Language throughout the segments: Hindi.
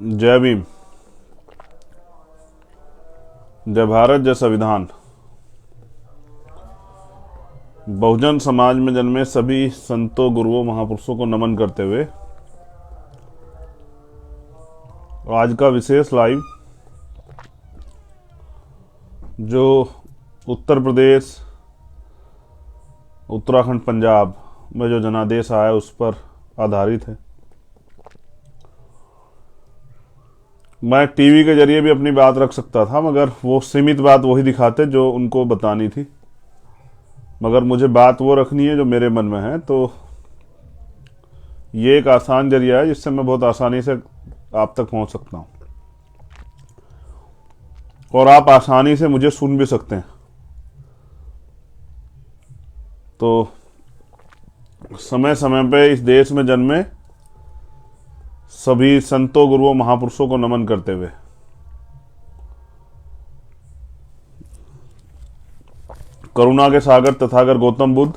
जय भीम। जय भारत। जय संविधान। बहुजन समाज में जन्मे सभी संतों, गुरुओं, महापुरुषों को नमन करते हुए आज का विशेष लाइव जो उत्तर प्रदेश, उत्तराखंड, पंजाब में जो जनादेश आया उस पर आधारित है। मैं टीवी के जरिए भी अपनी बात रख सकता था, मगर वो सीमित बात वही दिखाते जो उनको बतानी थी। मगर मुझे बात वो रखनी है जो मेरे मन में है, तो ये एक आसान जरिया है जिससे मैं बहुत आसानी से आप तक पहुंच सकता हूं और आप आसानी से मुझे सुन भी सकते हैं। तो समय समय पे इस देश में जन्मे सभी संतों, गुरुओं, महापुरुषों को नमन करते हुए करुणा के सागर तथागत गौतम बुद्ध,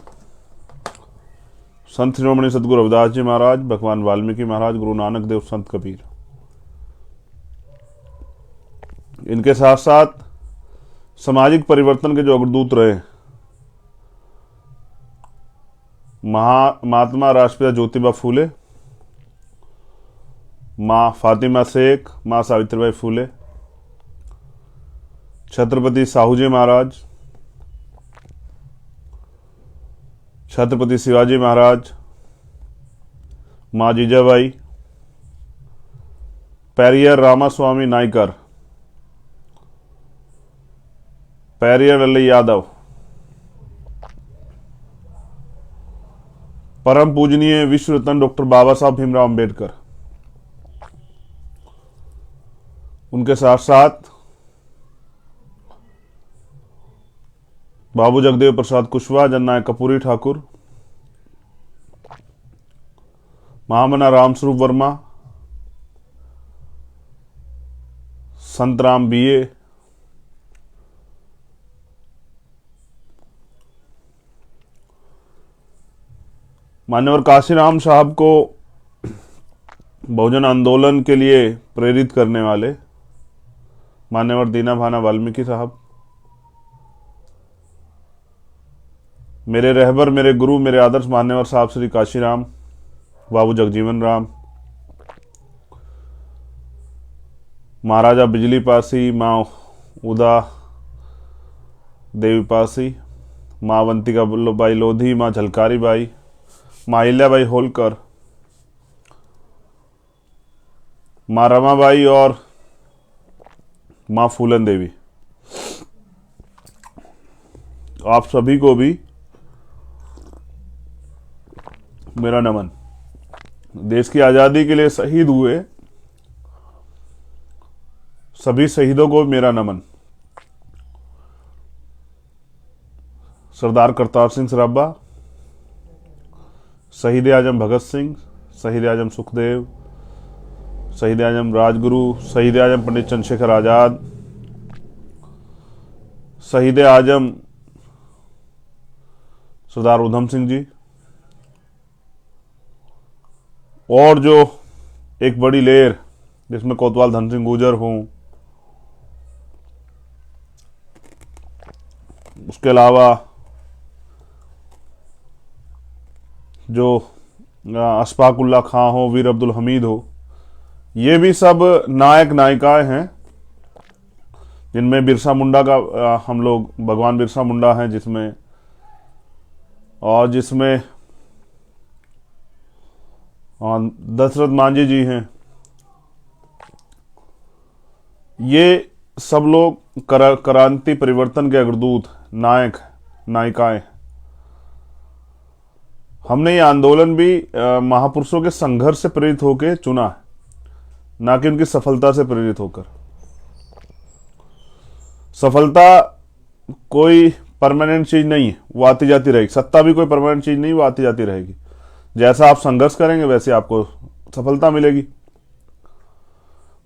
संत शिरोमणि सदगुरु रविदास जी महाराज, भगवान वाल्मीकि महाराज, गुरु नानक देव, संत कबीर, इनके साथ साथ सामाजिक परिवर्तन के जो अग्रदूत रहे, महात्मा राष्ट्रपिता ज्योतिबा फूले, माँ फातिमा शेख, माँ सावित्रीबाई फूले, छत्रपति साहूजी महाराज, छत्रपति शिवाजी महाराज, माँ जीजाबाई, पेरियर रामास्वामी नायकर, पेरियर लल्ली यादव, परम पूजनीय विश्व रत्न डॉक्टर बाबा साहब भीमराव अंबेडकर, उनके साथ साथ बाबू जगदेव प्रसाद कुशवाहा, जननायक कपूरी ठाकुर, महामना रामस्वरूप वर्मा, संतराम बीए, मान्यवर काशीराम साहब को बहुजन आंदोलन के लिए प्रेरित करने वाले मान्यवर दीना भाना वाल्मीकि साहब, मेरे रहबर, मेरे गुरु, मेरे आदर्श मान्यवर साहब श्री काशीराम, बाबू जगजीवन राम, महाराजा बिजली पासी, माँ उदा देवी पासी, माँ अवंतिका वल्लभबाई लोधी, माँ झलकारी बाई, माँ अहिल्याबाई होलकर, माँ रमाबाई और माँ फूलन देवी, आप सभी को भी मेरा नमन। देश की आज़ादी के लिए शहीद हुए सभी शहीदों को मेरा नमन। सरदार करतार सिंह सराभा, शहीद आजम भगत सिंह, शहीद आजम सुखदेव, शहीद आजम राजगुरु, शहीद आजम पंडित चंद्रशेखर आजाद, शहीद आजम सरदार उधम सिंह जी, और जो एक बड़ी लेर जिसमें कोतवाल धन सिंह गुर्जर हूं, उसके अलावा जो अशफाकुल्ला खां हो, वीर अब्दुल हमीद हो, ये भी सब नायक नायिकाएं हैं जिनमें बिरसा मुंडा का हम लोग भगवान बिरसा मुंडा हैं जिसमें, और जिसमें दशरथ मांझी जी हैं। ये सब लोग क्रांति परिवर्तन के अग्रदूत, नायक, नायिकाएं। हमने ये आंदोलन भी महापुरुषों के संघर्ष से प्रेरित होकर चुना है, ना कि उनकी सफलता से प्रेरित होकर। सफलता कोई परमानेंट चीज नहीं है, वो आती जाती रहेगी। सत्ता भी कोई परमानेंट चीज नहीं, वो आती जाती रहेगी। जैसा आप संघर्ष करेंगे वैसे आपको सफलता मिलेगी।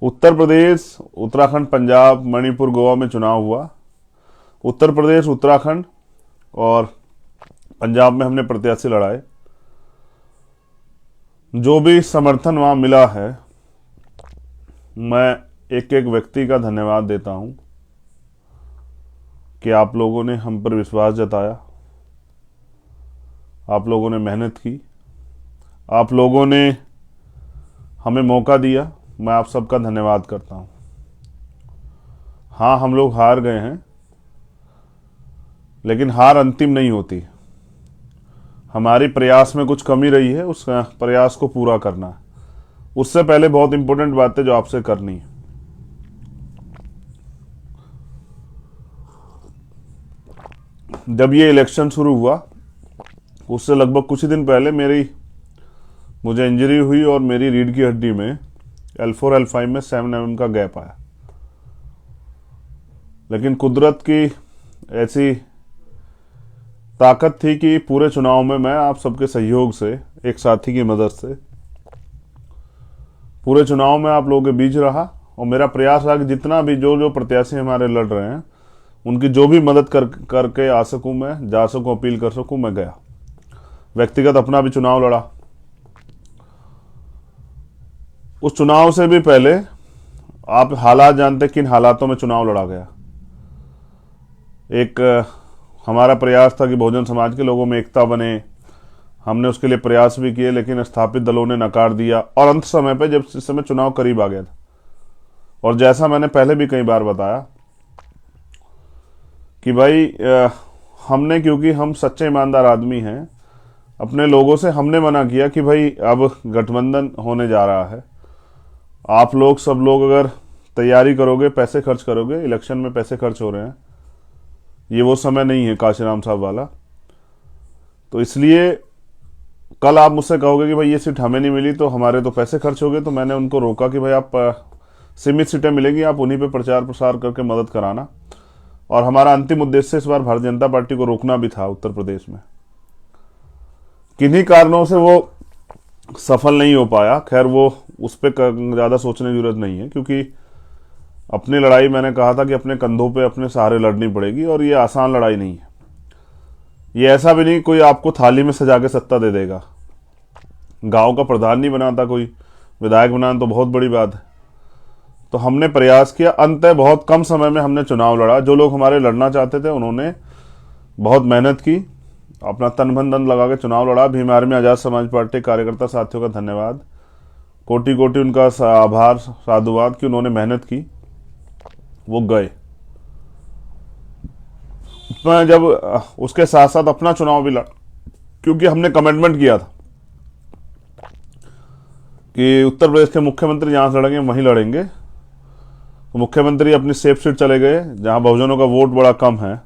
उत्तर प्रदेश, उत्तराखंड, पंजाब, मणिपुर, गोवा में चुनाव हुआ। उत्तर प्रदेश, उत्तराखंड और पंजाब में हमने प्रत्याशी लड़ाए। जो भी समर्थन वहां मिला है मैं एक एक व्यक्ति का धन्यवाद देता हूं कि आप लोगों ने हम पर विश्वास जताया, आप लोगों ने मेहनत की, आप लोगों ने हमें मौका दिया। मैं आप सबका धन्यवाद करता हूं। हाँ, हम लोग हार गए हैं, लेकिन हार अंतिम नहीं होती। हमारी प्रयास में कुछ कमी रही है, उस प्रयास को पूरा करना है। उससे पहले बहुत इंपॉर्टेंट बात है जो आपसे करनी है। जब ये इलेक्शन शुरू हुआ उससे लगभग कुछ ही दिन पहले मुझे इंजरी हुई और मेरी रीढ़ की हड्डी में L4 L5 में 7 mm का गैप आया। लेकिन कुदरत की ऐसी ताकत थी कि पूरे चुनाव में मैं आप सबके सहयोग से, एक साथी की मदद से, पूरे चुनाव में आप लोगों के बीच रहा और मेरा प्रयास रहा कि जितना भी जो प्रत्याशी हमारे लड़ रहे हैं उनकी जो भी मदद करके आ सकूं, मैं जा सकूं, अपील कर सकूं, मैं गया। व्यक्तिगत अपना भी चुनाव लड़ा। उस चुनाव से भी पहले आप हालात जानते किन हालातों में चुनाव लड़ा गया। एक हमारा प्रयास था कि बहुजन समाज के लोगों में एकता बने। हमने उसके लिए प्रयास भी किए, लेकिन स्थापित दलों ने नकार दिया और अंत समय पे जब इस समय चुनाव करीब आ गया था, और जैसा मैंने पहले भी कई बार बताया कि भाई हमने, क्योंकि हम सच्चे ईमानदार आदमी हैं, अपने लोगों से हमने मना किया कि भाई अब गठबंधन होने जा रहा है। आप लोग सब लोग अगर तैयारी करोगे, पैसे खर्च करोगे, इलेक्शन में पैसे खर्च हो रहे हैं, ये वो समय नहीं है काशीराम साहब वाला। तो इसलिए कल आप मुझसे कहोगे कि भाई ये सीट हमें नहीं मिली तो हमारे तो पैसे खर्च हो गए। तो मैंने उनको रोका कि भाई आप सीमित सीटें मिलेंगी, आप उन्हीं पे प्रचार प्रसार करके मदद कराना। और हमारा अंतिम उद्देश्य इस बार भारतीय जनता पार्टी को रोकना भी था उत्तर प्रदेश में। किन्हीं कारणों से वो सफल नहीं हो पाया। खैर, वो उस पर ज़्यादा सोचने की जरूरत नहीं है, क्योंकि अपनी लड़ाई मैंने कहा था कि अपने कंधों पे अपने सहारे लड़नी पड़ेगी, और ये आसान लड़ाई नहीं है। ये ऐसा भी नहीं कोई आपको थाली में सजा के सत्ता दे देगा। गांव का प्रधान नहीं बनाता कोई, विधायक बनाना तो बहुत बड़ी बात है। तो हमने प्रयास किया, अंततः बहुत कम समय में हमने चुनाव लड़ा। जो लोग हमारे लड़ना चाहते थे उन्होंने बहुत मेहनत की, अपना तन मन धन लगा के चुनाव लड़ा। भीम आर्मी आजाद समाज पार्टी कार्यकर्ता साथियों का धन्यवाद, कोटि कोटि उनका आभार, साधुवाद कि उन्होंने मेहनत की, वो गए। मैं जब उसके साथ साथ अपना चुनाव भी लड़ा, क्योंकि हमने कमिटमेंट किया था कि उत्तर प्रदेश के मुख्यमंत्री जहां से लड़ेंगे वहीं लड़ेंगे। तो मुख्यमंत्री अपनी सेफ सीट चले गए जहां बहुजनों का वोट बड़ा कम है,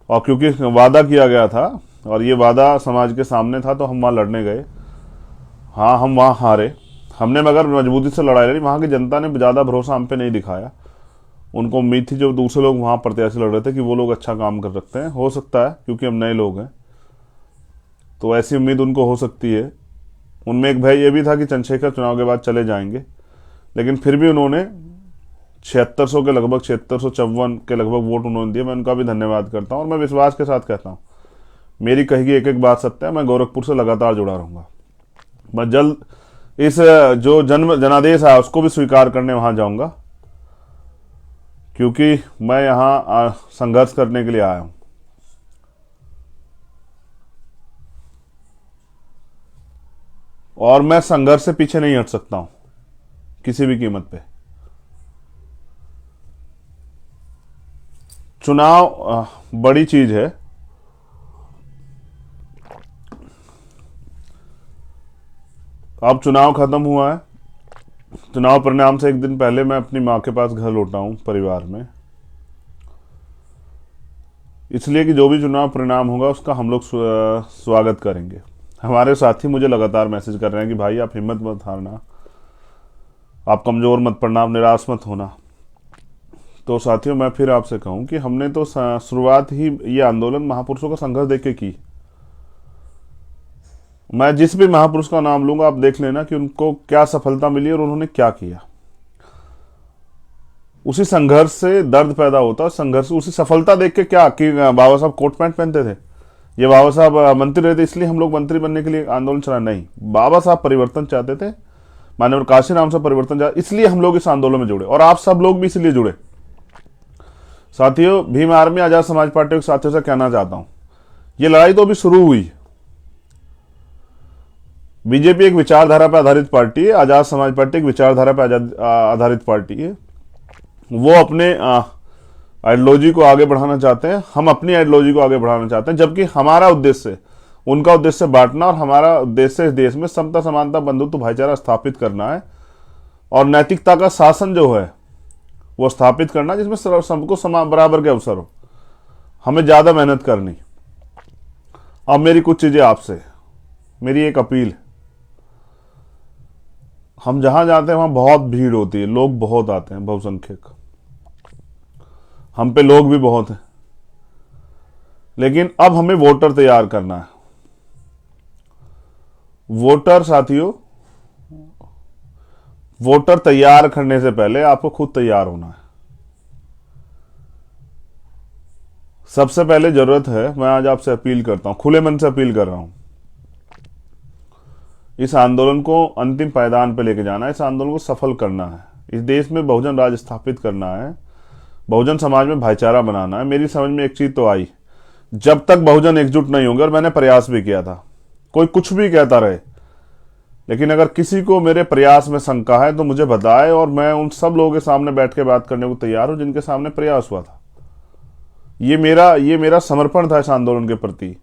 और क्योंकि वादा किया गया था और ये वादा समाज के सामने था, तो हम वहां लड़ने गए। हाँ, हम वहां हारे, हमने मगर मजबूती से लड़ाई लड़ी। वहां की जनता ने ज़्यादा भरोसा हम पे नहीं दिखाया। उनको उम्मीद थी जो दूसरे लोग वहां प्रत्याशी लड़ रहे थे कि वो लोग अच्छा काम कर सकते हैं। हो सकता है, क्योंकि हम नए लोग हैं, तो ऐसी उम्मीद उनको हो सकती है। उनमें एक भय ये भी था कि चंद्रशेखर चुनाव के बाद चले जाएंगे, लेकिन फिर भी उन्होंने 7600 के लगभग, 7654 के लगभग वोट उन्होंने दिए। मैं उनका भी धन्यवाद करता हूं, और मैं विश्वास के साथ कहता हूं मेरी कही गई एक एक बात सत्य है। मैं गोरखपुर से लगातार जुड़ा रहूंगा। मैं जल्द इस जो जनादेश है उसको भी स्वीकार करने वहां जाऊंगा, क्योंकि मैं यहां संघर्ष करने के लिए आया हूं। और मैं संघर्ष से पीछे नहीं हट सकता हूं किसी भी कीमत पे। चुनाव बड़ी चीज है। अब चुनाव खत्म हुआ है। चुनाव परिणाम से एक दिन पहले मैं अपनी मां के पास घर लौटा हूं परिवार में, इसलिए कि जो भी चुनाव परिणाम होगा उसका हम लोग स्वागत करेंगे। हमारे साथी मुझे लगातार मैसेज कर रहे हैं कि भाई आप हिम्मत मत हारना, आप कमजोर मत पड़ना, आप निराश मत होना। तो साथियों, मैं फिर आपसे कहूं कि हमने तो शुरुआत ही ये आंदोलन महापुरुषों का संघर्ष देख के की। मैं जिस भी महापुरुष का नाम लूंगा, आप देख लेना कि उनको क्या सफलता मिली और उन्होंने क्या किया। उसी संघर्ष से दर्द पैदा होता, संघर्ष, उसी सफलता देख के क्या कि बाबा साहब कोट पैंट पहनते थे, ये बाबा साहब मंत्री रहे थे इसलिए हम लोग मंत्री बनने के लिए आंदोलन चला, नहीं। बाबा साहब परिवर्तन चाहते थे, माननीय काशीराम से परिवर्तन चाहते, इसलिए हम लोग इस आंदोलन में जुड़े और आप सब लोग भी इसलिए जुड़े। साथियों, भीम आर्मी आजाद समाज पार्टी के साथियों से कहना चाहता हूं, ये लड़ाई तो अभी शुरू हुई। बीजेपी एक विचारधारा पर आधारित पार्टी है, आजाद समाज पार्टी एक विचारधारा पर आधारित पार्टी है। वो अपने आइडियोलॉजी को आगे बढ़ाना चाहते हैं, हम अपनी आइडियोलॉजी को आगे बढ़ाना चाहते हैं, जबकि हमारा उद्देश्य उनका उद्देश्य बांटना और हमारा उद्देश्य इस देश में समता, समानता, बंधुत्व, भाईचारा स्थापित करना है और नैतिकता का शासन जो है वो स्थापित करना, जिसमें सबको समान बराबर के अवसर हो। हमें ज्यादा मेहनत करनी। अब मेरी कुछ चीजें आपसे, मेरी एक अपील, हम जहां जाते हैं वहां बहुत भीड़ होती है, लोग बहुत आते हैं, बहुसंख्यक, हम पे लोग भी बहुत हैं, लेकिन अब हमें वोटर तैयार करना है। वोटर साथियों, वोटर तैयार करने से पहले आपको खुद तैयार होना है। सबसे पहले जरूरत है, मैं आज आपसे अपील करता हूं, खुले मन से अपील कर रहा हूं, इस आंदोलन को अंतिम पायदान पर लेके जाना है, इस आंदोलन को सफल करना है, इस देश में बहुजन राज स्थापित करना है, बहुजन समाज में भाईचारा बनाना है। मेरी समझ में एक चीज तो आई, जब तक बहुजन एकजुट नहीं होंगे, और मैंने प्रयास भी किया था, कोई कुछ भी कहता रहे, लेकिन अगर किसी को मेरे प्रयास में शंका है तो मुझे बताए, और मैं उन सब लोगों के सामने बैठ के बात करने को तैयार हूं जिनके सामने प्रयास हुआ था। ये मेरा समर्पण था इस आंदोलन के प्रति।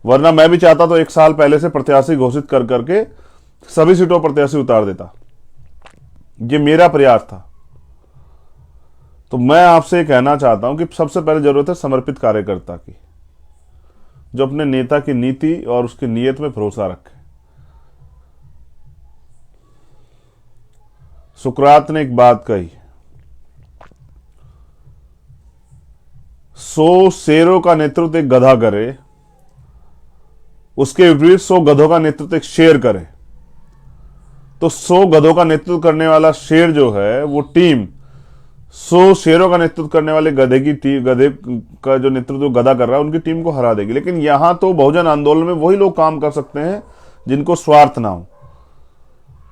वरना मैं भी चाहता तो 1 साल पहले से प्रत्याशी घोषित कर करके सभी सीटों पर प्रत्याशी उतार देता। ये मेरा प्रयास था। तो मैं आपसे कहना चाहता हूं कि सबसे पहले जरूरत है समर्पित कार्यकर्ता की, जो अपने नेता की नीति और उसकी नीयत में भरोसा रखे। सुकरात ने एक बात कही, 100 शेरों का नेतृत्व एक गधा करे, उसके विपरीत 100 गधों का नेतृत्व एक शेर करे। तो 100 गधों का नेतृत्व करने वाला शेर जो है, वो टीम 100 शेरों का नेतृत्व करने वाले गधे का जो नेतृत्व गधा कर रहा है, उनकी टीम को हरा देगी। लेकिन यहां तो बहुजन आंदोलन में वही लोग काम कर सकते हैं जिनको स्वार्थ ना हो,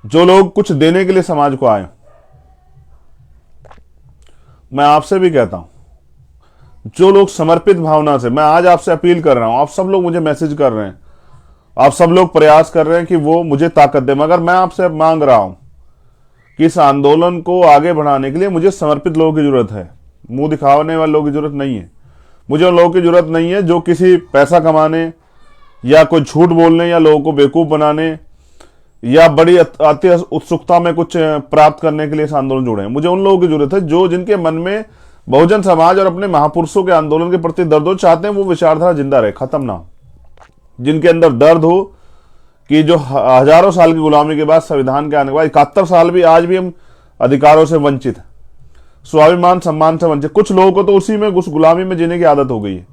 जो लोग कुछ देने के लिए समाज को आए। मैं आपसे भी कहता हूं, जो लोग समर्पित भावना से, मैं आज आपसे अपील कर रहा हूं, आप सब लोग मुझे मैसेज कर रहे हैं, आप सब लोग प्रयास कर रहे हैं कि वो मुझे ताकत दे, मगर मैं आपसे मांग रहा हूं कि इस आंदोलन को आगे बढ़ाने के लिए मुझे समर्पित लोगों की जरूरत है, मुंह दिखाने वाले लोगों की जरूरत नहीं है। मुझे उन लोगों की जरूरत नहीं है जो किसी पैसा कमाने या कोई झूठ बोलने या लोगों को बेवकूफ बनाने या बड़ी अति उत्सुकता में कुछ प्राप्त करने के लिए इस आंदोलन जुड़े हैं। मुझे उन लोगों की जरूरत है जो जिनके मन में बहुजन समाज और अपने महापुरुषों के आंदोलन के प्रति दर्द हो, चाहते हैं वो विचारधारा जिंदा रहे, खत्म ना हो, जिनके अंदर दर्द हो कि जो हजारों साल की गुलामी के बाद, संविधान के आने के बाद 71 साल भी आज भी हम अधिकारों से वंचित, स्वाभिमान सम्मान से वंचित। कुछ लोगों को तो उसी में, उस गुलामी में जीने की आदत हो गई है।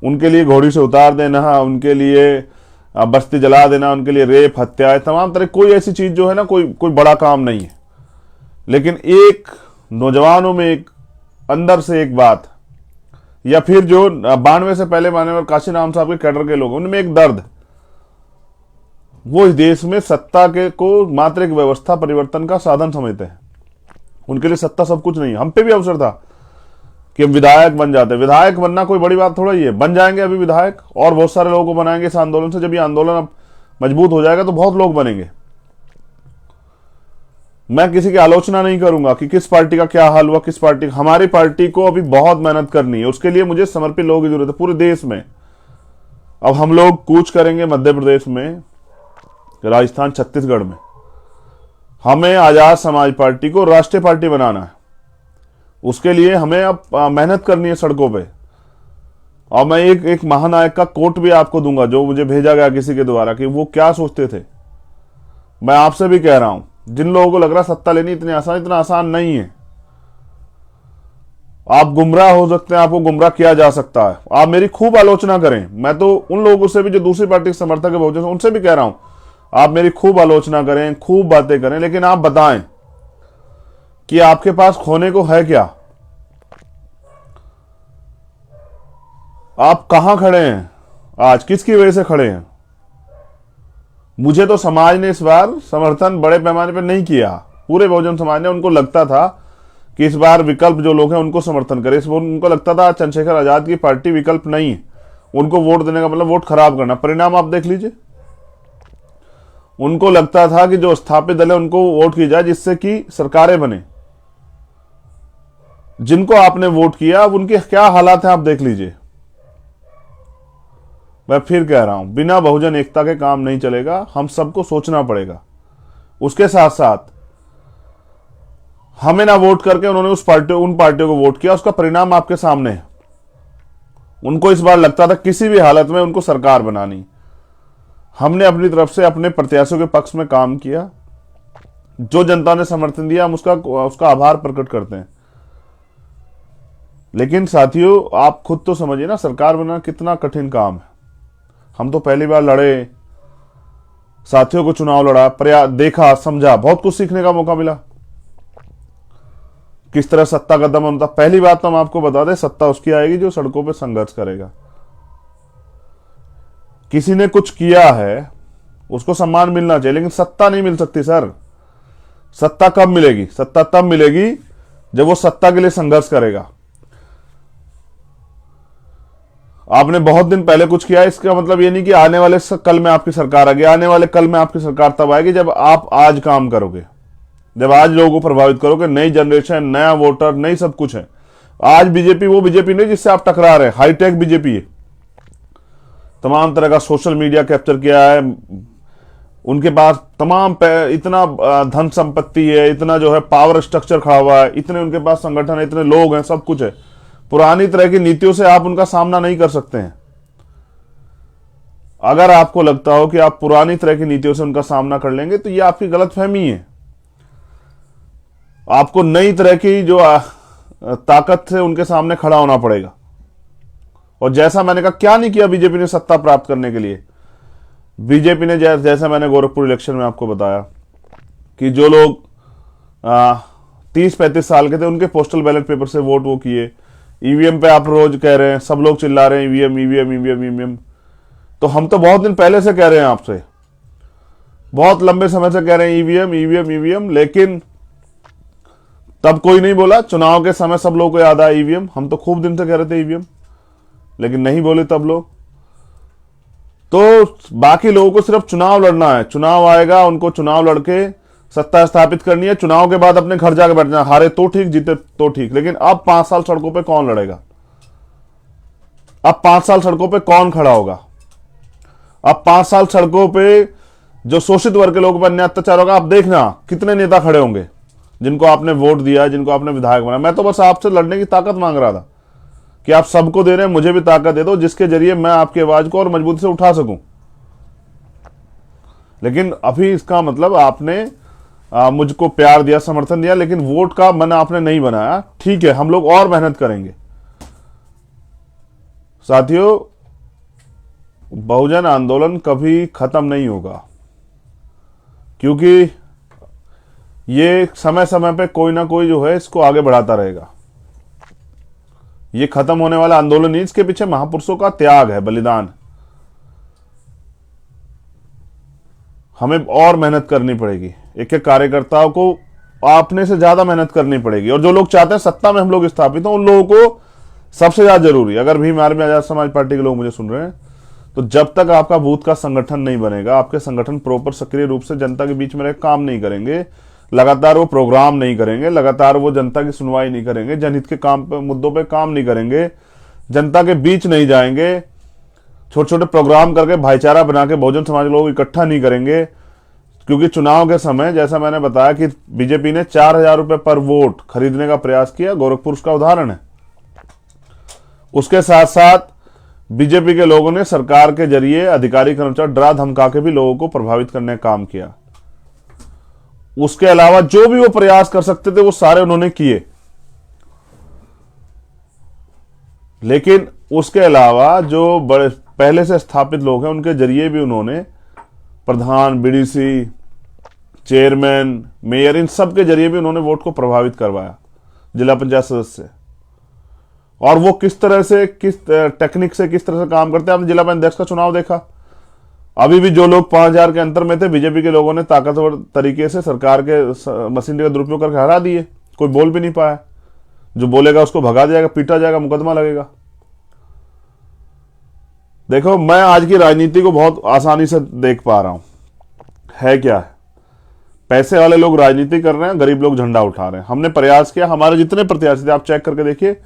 उनके लिए घोड़ी से उतार देना, उनके लिए बस्ती जला देना, उनके लिए रेप, हत्या, तमाम तरह, कोई ऐसी चीज जो है ना, कोई बड़ा काम नहीं है। लेकिन एक नौजवानों में एक अंदर से एक बात, या फिर जो 92 से पहले माननीय काशीराम साहब के कैडर के लोग, उनमें एक दर्द, वो इस देश में सत्ता के को मात्र एक व्यवस्था परिवर्तन का साधन समझते हैं। उनके लिए सत्ता सब कुछ नहीं है। हम पे भी अवसर था कि हम विधायक बन जाते। विधायक बनना कोई बड़ी बात थोड़ा ही है, बन जाएंगे अभी विधायक, और बहुत सारे लोगों को बनाएंगे इस आंदोलन से। जब ये आंदोलन अब मजबूत हो जाएगा तो बहुत लोग बनेंगे। मैं किसी की आलोचना नहीं करूंगा कि किस पार्टी का क्या हाल हुआ, किस पार्टी, हमारी पार्टी को अभी बहुत मेहनत करनी है, उसके लिए मुझे समर्पित लोगों की जरूरत है पूरे देश में। अब हम लोग कूच करेंगे मध्य प्रदेश में, राजस्थान, छत्तीसगढ़ में। हमें आजाद समाज पार्टी को राष्ट्रीय पार्टी बनाना है। उसके लिए हमें अब मेहनत करनी है सड़कों पे। और मैं एक महानायक का कोट भी आपको दूंगा जो मुझे भेजा गया किसी के द्वारा, कि वो क्या सोचते थे। मैं आपसे भी कह रहा हूं, जिन लोगों को लग रहा सत्ता लेनी इतनी आसान नहीं है। आप गुमराह हो सकते हैं, आपको गुमराह किया जा सकता है। आप मेरी खूब आलोचना करें, मैं तो उन लोगों से भी जो दूसरी पार्टी के समर्थक है बहुजन, उनसे भी कह रहा हूं, आप मेरी खूब आलोचना करें, खूब बातें करें, लेकिन आप बताएं कि आपके पास खोने को है क्या। आप कहां खड़े हैं आज, किसकी वजह से खड़े हैं। मुझे तो समाज ने इस बार समर्थन बड़े पैमाने पर नहीं किया, पूरे बहुजन समाज ने। उनको लगता था कि इस बार विकल्प जो लोग हैं उनको समर्थन करे, इस बार उनको लगता था चंद्रशेखर आजाद की पार्टी विकल्प नहीं है, उनको वोट देने का मतलब वोट खराब करना। परिणाम आप देख लीजिए। उनको लगता था कि जो स्थापित दल है उनको वोट की जाए जिससे कि सरकारें बने। जिनको आपने वोट किया अब उनके क्या हालात हैं आप देख लीजिए। मैं फिर कह रहा हूं, बिना बहुजन एकता के काम नहीं चलेगा, हम सबको सोचना पड़ेगा। उसके साथ साथ हमें ना वोट करके उन्होंने उन पार्टियों को वोट किया, उसका परिणाम आपके सामने है। उनको इस बार लगता था किसी भी हालत में उनको सरकार बनानी। हमने अपनी तरफ से अपने प्रत्याशियों के पक्ष में काम किया, जो जनता ने समर्थन दिया हम उसका आभार प्रकट करते हैं। लेकिन साथियों आप खुद तो समझिए ना, सरकार बनाना कितना कठिन काम है। हम तो पहली बार लड़े, साथियों को चुनाव लड़ा, देखा, समझा, बहुत कुछ सीखने का मौका मिला, किस तरह सत्ता का दमन होता। पहली बात तो हम आपको बता दें, सत्ता उसकी आएगी जो सड़कों पे संघर्ष करेगा। किसी ने कुछ किया है उसको सम्मान मिलना चाहिए, लेकिन सत्ता नहीं मिल सकती सर। सत्ता कब मिलेगी? सत्ता तब मिलेगी जब वो सत्ता के लिए संघर्ष करेगा। आपने बहुत दिन पहले कुछ किया, इसका मतलब ये नहीं कि आने वाले कल में आपकी सरकार आ गई। आने वाले कल में आपकी सरकार तब आएगी जब आप आज काम करोगे, जब आज लोगों को प्रभावित करोगे। नई जनरेशन, नया वोटर, नई सब कुछ है। आज बीजेपी वो बीजेपी नहीं जिससे आप टकरा रहे हैं, हाईटेक बीजेपी है। तमाम तरह का सोशल मीडिया कैप्चर किया है, उनके पास तमाम इतना धन संपत्ति है, इतना जो है पावर स्ट्रक्चर खड़ा हुआ है, इतने उनके पास संगठन है, इतने लोग हैं, सब कुछ है। पुरानी तरह की नीतियों से आप उनका सामना नहीं कर सकते हैं। अगर आपको लगता हो कि आप पुरानी तरह की नीतियों से उनका सामना कर लेंगे तो यह आपकी गलतफहमी है। आपको नई तरह की जो ताकत से उनके सामने खड़ा होना पड़ेगा। और जैसा मैंने कहा, क्या नहीं किया बीजेपी ने सत्ता प्राप्त करने के लिए। बीजेपी ने जैसा मैंने गोरखपुर इलेक्शन में आपको बताया कि जो लोग 30-35 साल के थे उनके पोस्टल बैलेट पेपर से वोट वो किए। ईवीएम पे आप रोज कह रहे हैं, सब लोग चिल्ला रहे हैं ईवीएम ईवीएम ईवीएम ईवीएम। तो हम तो बहुत दिन पहले से कह रहे हैं आपसे, बहुत लंबे समय से कह रहे हैं ईवीएम ईवीएम ईवीएम, लेकिन तब कोई नहीं बोला। चुनाव के समय सब लोगों को याद आया ईवीएम। हम तो खूब दिन से कह रहे थे ईवीएम, लेकिन नहीं बोले तब लोग। तो बाकी लोगों को सिर्फ चुनाव लड़ना है, चुनाव आएगा उनको चुनाव लड़के सत्ता स्थापित करनी है। चुनाव के बाद अपने घर जाकर बैठना, हारे तो ठीक, जीते तो ठीक। लेकिन अब 5 साल सड़कों पे कौन लड़ेगा? अब 5 साल सड़कों पे कौन खड़ा होगा? अब 5 साल सड़कों पे जो शोषित वर्ग के लोगों पर अन्याय अत्याचार होगा, आप देखना कितने नेता खड़े होंगे जिनको आपने वोट दिया, जिनको आपने विधायक बनाया। मैं तो बस आपसे लड़ने की ताकत मांग रहा था कि आप सबको दे रहे हैं, मुझे भी ताकत दे दो जिसके जरिए मैं आपकी आवाज को और मजबूती से उठा सकूं। लेकिन अभी इसका मतलब आपने मुझको प्यार दिया, समर्थन दिया, लेकिन वोट का मन आपने नहीं बनाया। ठीक है, हम लोग और मेहनत करेंगे। साथियों, बहुजन आंदोलन कभी खत्म नहीं होगा, क्योंकि ये समय समय पे कोई ना कोई जो है इसको आगे बढ़ाता रहेगा। ये खत्म होने वाला आंदोलन नहीं, इसके पीछे महापुरुषों का त्याग है, बलिदान। हमें और मेहनत करनी पड़ेगी, एक एक कार्यकर्ताओं को अपने से ज्यादा मेहनत करनी पड़ेगी। और जो लोग चाहते हैं सत्ता में हम लोग स्थापित हों, उन लोगों को सबसे ज्यादा जरूरी, अगर भीम आर्मी आजाद समाज पार्टी के लोग मुझे सुन रहे हैं, तो जब तक आपका बूथ का संगठन नहीं बनेगा, आपके संगठन प्रॉपर सक्रिय रूप से जनता के बीच में रह काम नहीं करेंगे, लगातार वो प्रोग्राम नहीं करेंगे, लगातार वो जनता की सुनवाई नहीं करेंगे, जनहित के काम पे, मुद्दों पे काम नहीं करेंगे, जनता के बीच नहीं जाएंगे, छोटे छोटे प्रोग्राम करके भाईचारा बना के बहुजन समाज लोग इकट्ठा नहीं करेंगे। क्योंकि चुनाव के समय जैसा मैंने बताया कि बीजेपी ने 4,000 रुपए पर वोट खरीदने का प्रयास किया, गोरखपुर उसका उदाहरण है। उसके साथ साथ बीजेपी के लोगों ने सरकार के जरिए अधिकारी कर्मचारी डरा धमका के भी लोगों को प्रभावित करने का काम किया। उसके अलावा जो भी वो प्रयास कर सकते थे वो सारे उन्होंने किए। लेकिन उसके अलावा जो बड़े पहले से स्थापित लोग हैं उनके जरिए भी उन्होंने प्रधान, बीडीसी, चेयरमैन, मेयर, इन सब के जरिए भी उन्होंने वोट को प्रभावित करवाया, जिला पंचायत सदस्य। और वो किस तरह से, किस टेक्निक से, किस तरह से काम करते हैं। आपने जिला पंचायत अध्यक्ष का चुनाव देखा, अभी भी जो लोग 5,000 के अंतर में थे, बीजेपी के लोगों ने ताकतवर तरीके से सरकार के मशीनरी का दुरुपयोग करके हरा दिए। कोई बोल भी नहीं पाया। जो बोलेगा उसको भगा जाएगा, पीटा जाएगा, मुकदमा लगेगा। देखो, मैं आज की राजनीति को बहुत आसानी से देख पा रहा हूं। है क्या है? पैसे वाले लोग राजनीति कर रहे हैं, गरीब लोग झंडा उठा रहे हैं। हमने प्रयास किया, हमारे जितने प्रत्याशी थे आप चेक करके देखिए,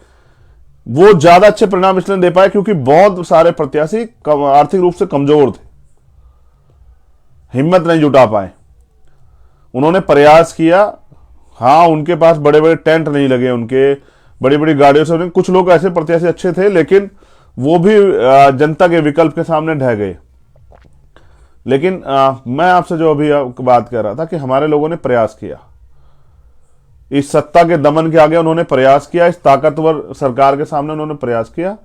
वो ज्यादा अच्छे परिणाम इसलिए दे पाए क्योंकि बहुत सारे प्रत्याशी आर्थिक रूप से कमजोर थे, हिम्मत नहीं जुटा पाए। उन्होंने प्रयास किया। हाँ, उनके पास बड़े बड़े टेंट नहीं लगे, उनके बड़ी बड़ी गाड़ियों से कुछ लोग ऐसे प्रत्याशी अच्छे थे, लेकिन वो भी जनता के विकल्प के सामने ढह गए। लेकिन मैं आपसे जो अभी बात कर रहा था कि हमारे लोगों ने प्रयास किया, इस सत्ता के दमन के आगे उन्होंने प्रयास किया, इस ताकतवर सरकार के सामने उन्होंने प्रयास किया।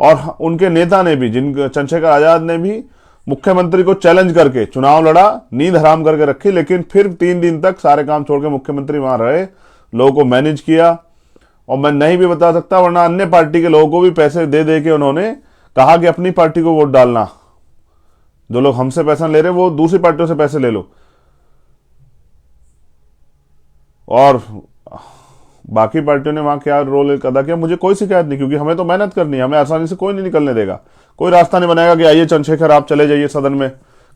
और उनके नेता ने भी, चंद्रशेखर आजाद ने भी मुख्यमंत्री को चैलेंज करके चुनाव लड़ा, नींद हराम करके रखी, लेकिन फिर 3 दिन तक सारे काम छोड़ के मुख्यमंत्री वहां रहे, लोगों को मैनेज किया। और मैं नहीं भी बता सकता, वरना अन्य पार्टी के लोगों को भी पैसे दे दे के उन्होंने कहा कि अपनी पार्टी को वोट डालना, जो लोग हमसे पैसा ले रहे वो दूसरी पार्टियों से पैसे ले लो। और बाकी पार्टियों ने वहां क्या रोल अदा किया, मुझे कोई शिकायत नहीं, क्योंकि हमें तो मेहनत करनी है, हमें आसानी से कोई नहीं निकलने देगा। कोई रास्ता नहीं बनाएगा कि आइए चंद्रशेखर आप चले जाइए सदन में,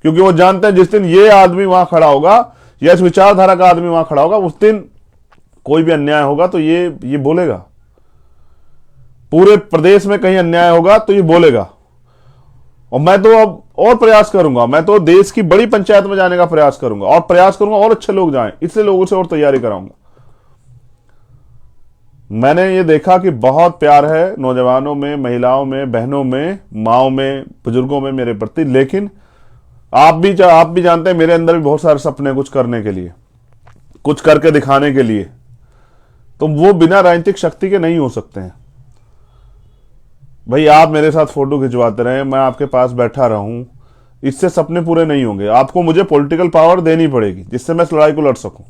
क्योंकि वो जानते हैं जिस दिन ये आदमी वहां खड़ा होगा या इस विचारधारा का आदमी वहां खड़ा होगा, उस दिन कोई भी अन्याय होगा तो ये बोलेगा। पूरे प्रदेश में कहीं अन्याय होगा तो ये बोलेगा। और मैं तो अब और प्रयास करूंगा, मैं तो देश की बड़ी पंचायत में जाने का प्रयास करूंगा, और प्रयास करूंगा और अच्छे लोग जाएं, इसलिए लोगों से और तैयारी कराऊंगा। मैंने ये देखा कि बहुत प्यार है नौजवानों में, महिलाओं में, बहनों में, माओ में, बुजुर्गों में मेरे प्रति, लेकिन आप भी जानते हैं मेरे अंदर भी बहुत सारे सपने कुछ करने के लिए, कुछ करके दिखाने के लिए। तो वो बिना राजनीतिक शक्ति के नहीं हो सकते हैं। भाई, आप मेरे साथ फोटो खिंचवाते रहे, मैं आपके पास बैठा रहूं, इससे सपने पूरे नहीं होंगे। आपको मुझे पॉलिटिकल पावर देनी पड़ेगी जिससे मैं इस लड़ाई को लड़ सकूं।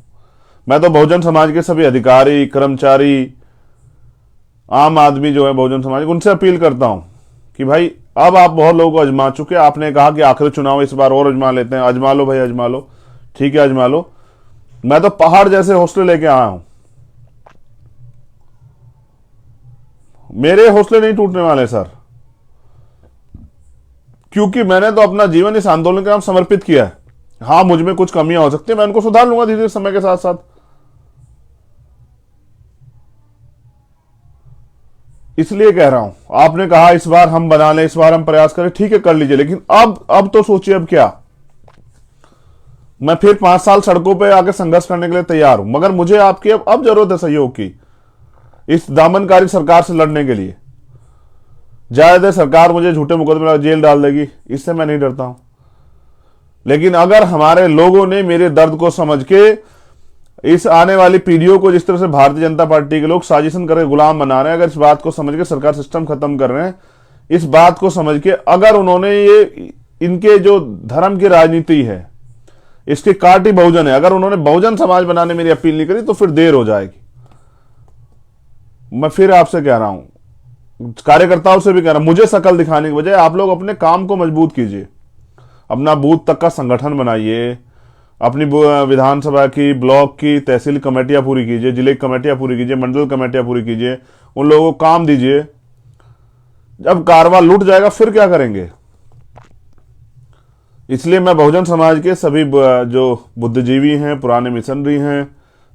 मैं तो बहुजन समाज के सभी अधिकारी, कर्मचारी, आम आदमी जो है बहुजन समाज, उनसे अपील करता हूं कि भाई अब आप बहुत लोगों को आजमा चुके। आपने कहा कि आखिरी चुनाव इस बार और आजमा लेते हैं, आजमा लो भाई, आजमा लो, ठीक है आजमा लो। मैं तो पहाड़ जैसे हौसले लेके आया हूं, मेरे हौसले नहीं टूटने वाले सर, क्योंकि मैंने तो अपना जीवन इस आंदोलन के नाम समर्पित किया है। हाँ, मुझ में कुछ कमियां हो सकती है, मैं उनको सुधार लूंगा धीरे धीरे समय के साथ साथ। इसलिए कह रहा हूं, आपने कहा इस बार हम बना लें, इस बार हम प्रयास करें, ठीक है कर लीजिए, लेकिन अब तो सोचिए अब क्या। मैं फिर 5 साल सड़कों पे आके संघर्ष करने के लिए तैयार हूं, मगर मुझे आपकी अब जरूरत है सहयोग की, इस दामनकारी सरकार से लड़ने के लिए। ज्यादा सरकार मुझे झूठे मुकदमे में जेल डाल देगी, इससे मैं नहीं डरता हूं। लेकिन अगर हमारे लोगों ने मेरे दर्द को समझ के, इस आने वाली पीढ़ियों को जिस तरह से भारतीय जनता पार्टी के लोग साजिशन करके गुलाम बना रहे हैं, अगर इस बात को समझ के सरकार सिस्टम खत्म कर रहे हैं, इस बात को समझ के अगर उन्होंने ये इनके जो धर्म की राजनीति है, इसकी काटी बहुजन है, अगर उन्होंने बहुजन समाज बनाने मेरी अपील नहीं करी तो फिर देर हो जाएगी। मैं फिर आपसे कह रहा हूं, कार्यकर्ताओं से भी कह रहा हूं, मुझे शकल दिखाने की बजाय आप लोग अपने काम को मजबूत कीजिए, अपना बूथ तक का संगठन बनाइए, अपनी विधानसभा की, ब्लॉक की, तहसील कमेटियां पूरी कीजिए, जिले की कमेटियां पूरी कीजिए, मंडल कमेटियां पूरी कीजिए, उन लोगों को काम दीजिए। जब कारवा लूट जाएगा फिर क्या करेंगे? इसलिए मैं बहुजन समाज के सभी जो बुद्धिजीवी हैं, पुराने मिशनरी हैं,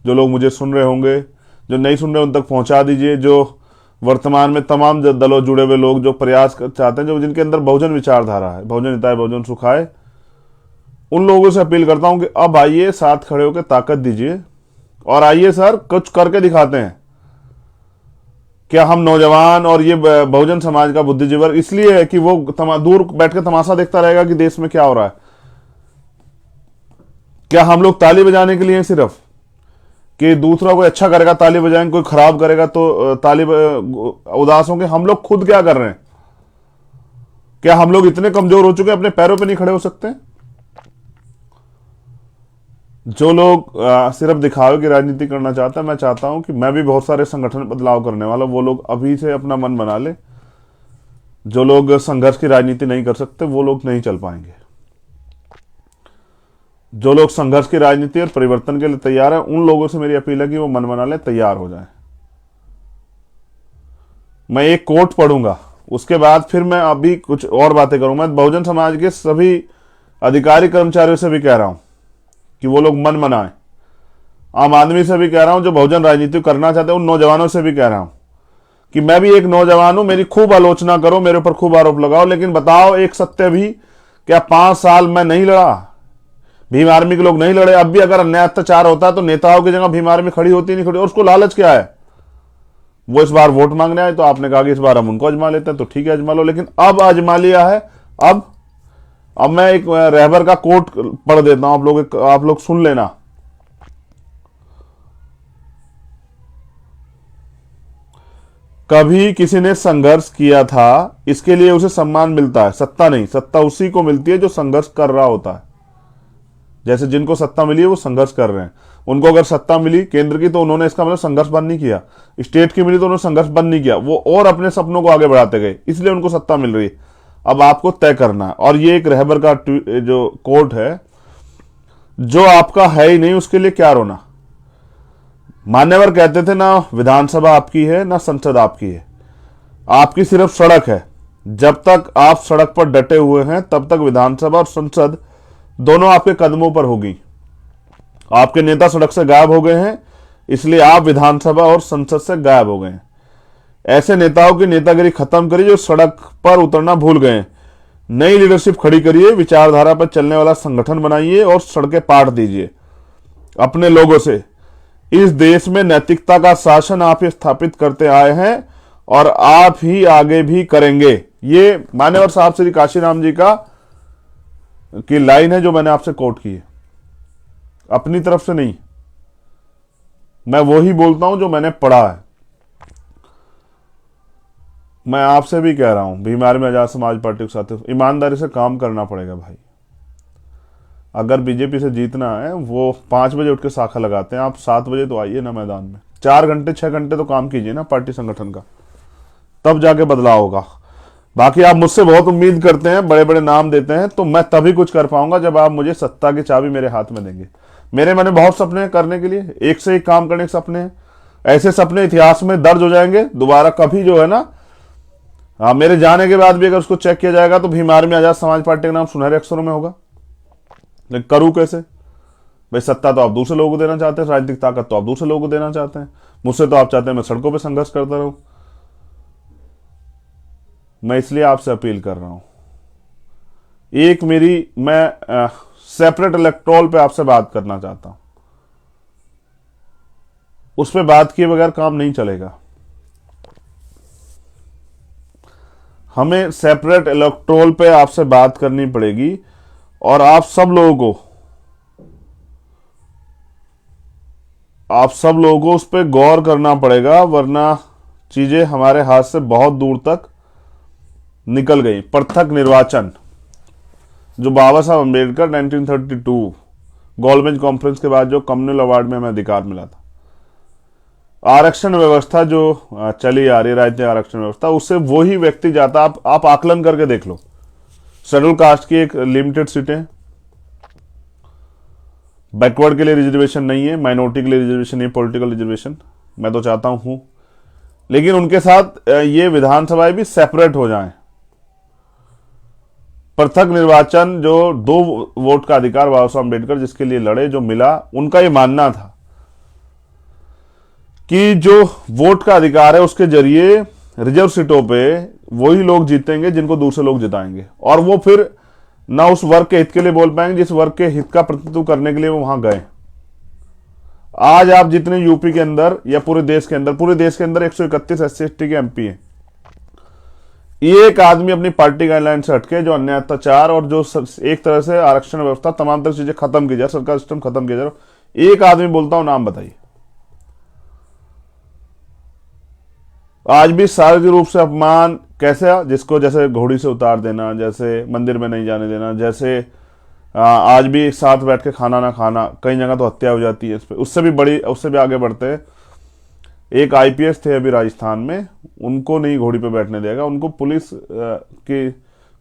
जो लोग मुझे सुन रहे होंगे, जो नहीं सुन रहे उन तक पहुंचा दीजिए, जो वर्तमान में तमाम दलों जुड़े हुए लोग जो प्रयास चाहते हैं, जो जिनके अंदर बहुजन विचारधारा है, बहुजन हिताय बहुजन सुखाए, उन लोगों से अपील करता हूं कि अब आइए, साथ खड़े होकर ताकत दीजिए और आइए सर कुछ करके दिखाते हैं। क्या हम नौजवान और ये बहुजन समाज का बुद्धिजीवी इसलिए है कि वो दूर बैठ के तमाशा देखता रहेगा कि देश में क्या हो रहा है? क्या हम लोग ताली बजाने के लिए सिर्फ कि दूसरा कोई अच्छा करेगा ताली बजाएंगे, कोई खराब करेगा तो ताली उदास होंगे? हम लोग खुद क्या कर रहे हैं? क्या हम लोग इतने कमजोर हो चुके हैं, अपने पैरों पे नहीं खड़े हो सकते? जो लोग सिर्फ दिखावे की राजनीति करना चाहते हैं, मैं चाहता हूं कि मैं भी बहुत सारे संगठन बदलाव करने वाला, वो लोग अभी से अपना मन बना ले। जो लोग संघर्ष की राजनीति नहीं कर सकते वो लोग नहीं चल पाएंगे। जो लोग संघर्ष की राजनीति और परिवर्तन के लिए तैयार हैं, उन लोगों से मेरी अपील है कि वो मन बना ले, तैयार हो जाए। मैं एक कोट पढ़ूंगा, उसके बाद फिर मैं अभी कुछ और बातें करूंगा। मैं बहुजन समाज के सभी अधिकारी कर्मचारियों से भी कह रहा हूं कि वो लोग मन बनाएं। आम आदमी से भी कह रहा हूं, जो बहुजन राजनीति करना चाहते हैं, उन नौजवानों से भी कह रहा हूं कि मैं भी एक नौजवान हूं, मेरी खूब आलोचना करो, मेरे ऊपर खूब आरोप लगाओ, लेकिन बताओ एक सत्य भी, क्या 5 साल मैं नहीं लड़ा? भीम आर्मी के लोग नहीं लड़े? अब भी अगर अन्याय अत्याचार होता है तो नेताओं की जगह भीम आर्मी खड़ी होती नहीं खड़ी? और उसको लालच क्या है? वो इस बार वोट मांगने आए तो आपने कहा कि इस बार हम उनको अजमा लेते हैं, तो ठीक है अजमा लो, लेकिन अब अजमा लिया है। अब मैं एक रहबर का कोट पढ़ देता हूं, आप लोग सुन लेना। कभी किसी ने संघर्ष किया था, इसके लिए उसे सम्मान मिलता है, सत्ता नहीं। सत्ता उसी को मिलती है जो संघर्ष कर रहा होता है। जैसे जिनको सत्ता मिली है वो संघर्ष कर रहे हैं, उनको अगर सत्ता मिली केंद्र की तो उन्होंने इसका मतलब संघर्ष बंद नहीं किया। स्टेट की मिली तो उन्होंने संघर्ष बंद नहीं किया, वो और अपने सपनों को आगे बढ़ाते गए, इसलिए उनको सत्ता मिल रही है। अब आपको तय करना है। और ये एक रहबर का जो कोट है, जो आपका है ही नहीं उसके लिए क्या रोना। मान्यवर कहते थे, ना विधानसभा आपकी है ना संसद आपकी है, आपकी सिर्फ सड़क है। जब तक आप सड़क पर डटे हुए हैं तब तक विधानसभा और संसद दोनों आपके कदमों पर होगी। आपके नेता सड़क से गायब हो गए हैं, इसलिए आप विधानसभा और संसद से गायब हो गए हैं। ऐसे नेताओं की नेतागिरी खत्म करिए जो सड़क पर उतरना भूल गए हैं। नई लीडरशिप खड़ी करिए, विचारधारा पर चलने वाला संगठन बनाइए और सड़कें पाट दीजिए अपने लोगों से। इस देश में नैतिकता का शासन आप ही स्थापित करते आए हैं और आप ही आगे भी करेंगे। ये मान्यवर साहब श्री काशीराम जी की लाइन है जो मैंने आपसे कोट की है, अपनी तरफ से नहीं। मैं वो ही बोलता हूं जो मैंने पढ़ा है। मैं आपसे भी कह रहा हूं, भीम आर्मी आजाद समाज पार्टी के साथ ईमानदारी से काम करना पड़ेगा भाई। अगर बीजेपी से जीतना है, वो 5 बजे उठ के शाखा लगाते हैं, आप 7 बजे तो आइए ना मैदान में। 4 घंटे 6 घंटे तो काम कीजिए ना पार्टी संगठन का, तब जाके बदलाव होगा। बाकी आप मुझसे बहुत उम्मीद करते हैं, बड़े बड़े नाम देते हैं, तो मैं तभी कुछ कर पाऊंगा जब आप मुझे सत्ता की चाबी मेरे हाथ में देंगे। मेरे मन में बहुत सपने हैं करने के लिए, एक से एक काम करने के सपने हैं। ऐसे सपने इतिहास में दर्ज हो जाएंगे, दोबारा कभी जो है ना, मेरे जाने के बाद भी अगर उसको चेक किया जाएगा तो भीम आर्मी आजाद समाज पार्टी का नाम सुनहरे अक्षरों में होगा। लेकिन करूं कैसे भाई? सत्ता तो आप दूसरे लोगों को देना चाहते हैं, राजनीतिक ताकत तो आप दूसरे लोगों को देना चाहते हैं, मुझसे तो आप चाहते हैं मैं सड़कों पर संघर्ष करता रहूं। मैं इसलिए आपसे अपील कर रहा हूं, एक मैं सेपरेट इलेक्टोरल पे आपसे बात करना चाहता हूं। उस पर बात किए बगैर काम नहीं चलेगा। हमें सेपरेट इलेक्टोरल पे आपसे बात करनी पड़ेगी और आप सब लोगों को उस पर गौर करना पड़ेगा, वरना चीजें हमारे हाथ से बहुत दूर तक निकल गई। पृथक निर्वाचन जो बाबा साहब अम्बेडकर 1932 गोलमेज कॉन्फ्रेंस के बाद जो कम्युनल अवार्ड में हमें अधिकार मिला था, आरक्षण व्यवस्था जो चली आ रही राजनीतिक आरक्षण व्यवस्था, उससे वही व्यक्ति जाता। आप आकलन करके देख लो, शेड्यूल कास्ट की एक लिमिटेड सीटें, बैकवर्ड के लिए रिजर्वेशन नहीं है, माइनॉरिटी के लिए रिजर्वेशन नहीं, पॉलिटिकल रिजर्वेशन मैं तो चाहता हूं, लेकिन उनके साथ ये विधानसभाएं भी सेपरेट हो जाएं। पृथक निर्वाचन जो 2 वोट का अधिकार बाबा साहब अम्बेडकर जिसके लिए लड़े, जो मिला, उनका ये मानना था कि जो वोट का अधिकार है उसके जरिए रिजर्व सीटों पे वही लोग जीतेंगे जिनको दूसरे लोग जिताएंगे, और वो फिर ना उस वर्ग के हित के लिए बोल पाएंगे जिस वर्ग के हित का प्रतिनिधित्व करने के लिए वो वहां गए। आज आप जितने यूपी के अंदर या पूरे देश के अंदर 131 SC/ST के MP हैं, एक आदमी अपनी पार्टी गाइडलाइन से हटके जो अन्याय अत्याचार और जो एक तरह से आरक्षण व्यवस्था तमाम तरह चीजें खत्म की जाए, सरकार सिस्टम खत्म किया जाए, एक आदमी बोलता हूं, नाम बताइए। आज भी शारीरिक रूप से अपमान कैसे, जिसको जैसे घोड़ी से उतार देना, जैसे मंदिर में नहीं जाने देना, जैसे आज भी एक साथ बैठ के खाना ना खाना, कई जगह तो हत्या हो जाती है इस पे। उससे भी आगे बढ़ते हैं, एक IPS थे अभी राजस्थान में, उनको नहीं घोड़ी पे बैठने देगा, उनको पुलिस की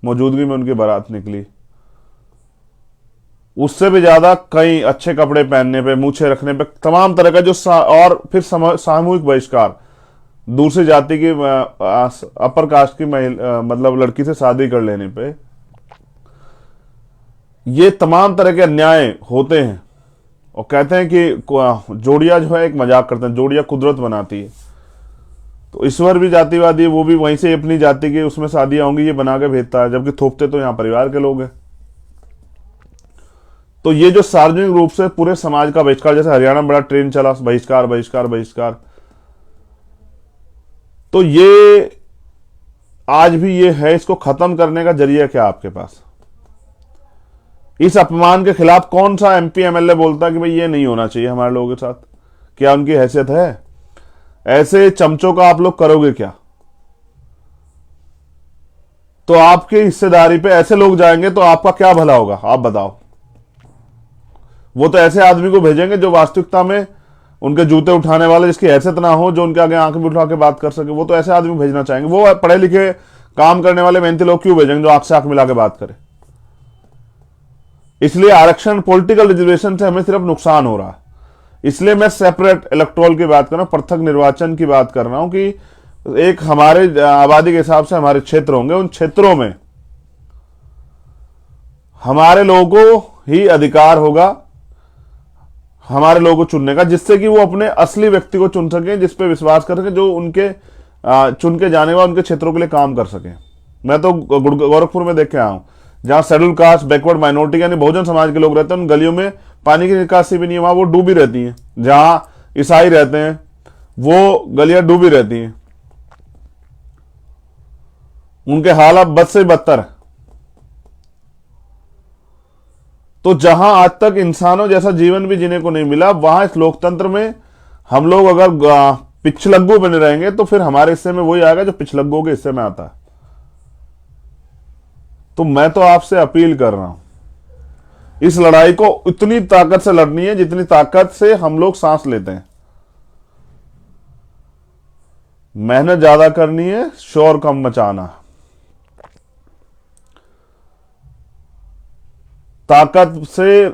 मौजूदगी में उनकी बारात निकली, उससे भी ज्यादा कई अच्छे कपड़े पहनने पे, मूछे रखने पे, तमाम तरह का जो और फिर सामूहिक बहिष्कार, दूसरी जाति की अपर कास्ट की मतलब लड़की से शादी कर लेने पे, ये तमाम तरह के अन्याय होते हैं। और कहते हैं कि जोड़िया जो है एक मजाक करते हैं, जोड़िया कुदरत बनाती है। तो ईश्वर भी जातिवादी है, वो भी वहीं से अपनी जाति की उसमें शादियां होंगी ये बना के भेजता है, जबकि थोपते तो यहां परिवार के लोग हैं। तो ये जो सार्वजनिक रूप से पूरे समाज का बहिष्कार, जैसे हरियाणा में बड़ा ट्रेंड चला बहिष्कार बहिष्कार बहिष्कार, तो ये आज भी ये है। इसको खत्म करने का जरिया क्या आपके पास? इस अपमान के खिलाफ कौन सा एमपी एमएलए बोलता है कि भाई ये नहीं होना चाहिए हमारे लोगों के साथ? क्या उनकी हैसियत है? ऐसे चमचों का आप लोग करोगे क्या? तो आपकी हिस्सेदारी पे ऐसे लोग जाएंगे तो आपका क्या भला होगा, आप बताओ। वो तो ऐसे आदमी को भेजेंगे जो वास्तविकता में उनके जूते उठाने वाले, जिसकी हैसियत ना हो, जो उनके आगे आंख भी उठा के बात कर सके। वो तो ऐसे आदमी भेजना चाहेंगे। वो पढ़े लिखे काम करने वाले मेहनती लोग क्यों भेजेंगे जो आंख से आंख मिला के बात करे? इसलिए आरक्षण, पॉलिटिकल रिजर्वेशन से हमें सिर्फ नुकसान हो रहा है। इसलिए मैं सेपरेट इलेक्टोरल की बात कर रहा हूं, पृथक निर्वाचन की बात कर रहा हूं कि एक हमारे आबादी के हिसाब से हमारे क्षेत्र होंगे, उन क्षेत्रों में हमारे लोगों को ही अधिकार होगा हमारे लोगों को चुनने का, जिससे कि वो अपने असली व्यक्ति को चुन सके, जिस पे विश्वास कर सके, जो उनके चुन के जाने के बाद उनके क्षेत्रों के लिए काम कर सके। मैं तो गोरखपुर में देख के आया हूं, जहां शेड्यूल कास्ट, बैकवर्ड माइनॉरिटी यानी बहुजन समाज के लोग रहते हैं, उन गलियों में पानी की निकासी भी नहीं है, वहां वो डूबी रहती हैं। जहां ईसाई रहते हैं वो गलियां डूबी रहती हैं, उनके हालात बद से बदतर। तो जहां आज तक इंसानों जैसा जीवन भी जीने को नहीं मिला, वहां इस लोकतंत्र में हम लोग अगर पिछलग्गू बने रहेंगे तो फिर हमारे हिस्से में वही आएगा जो पिछलग्गू के हिस्से में आता है। तो मैं तो आपसे अपील कर रहा हूं, इस लड़ाई को इतनी ताकत से लड़नी है जितनी ताकत से हम लोग सांस लेते हैं। मेहनत ज्यादा करनी है, शोर कम मचाना। ताकत से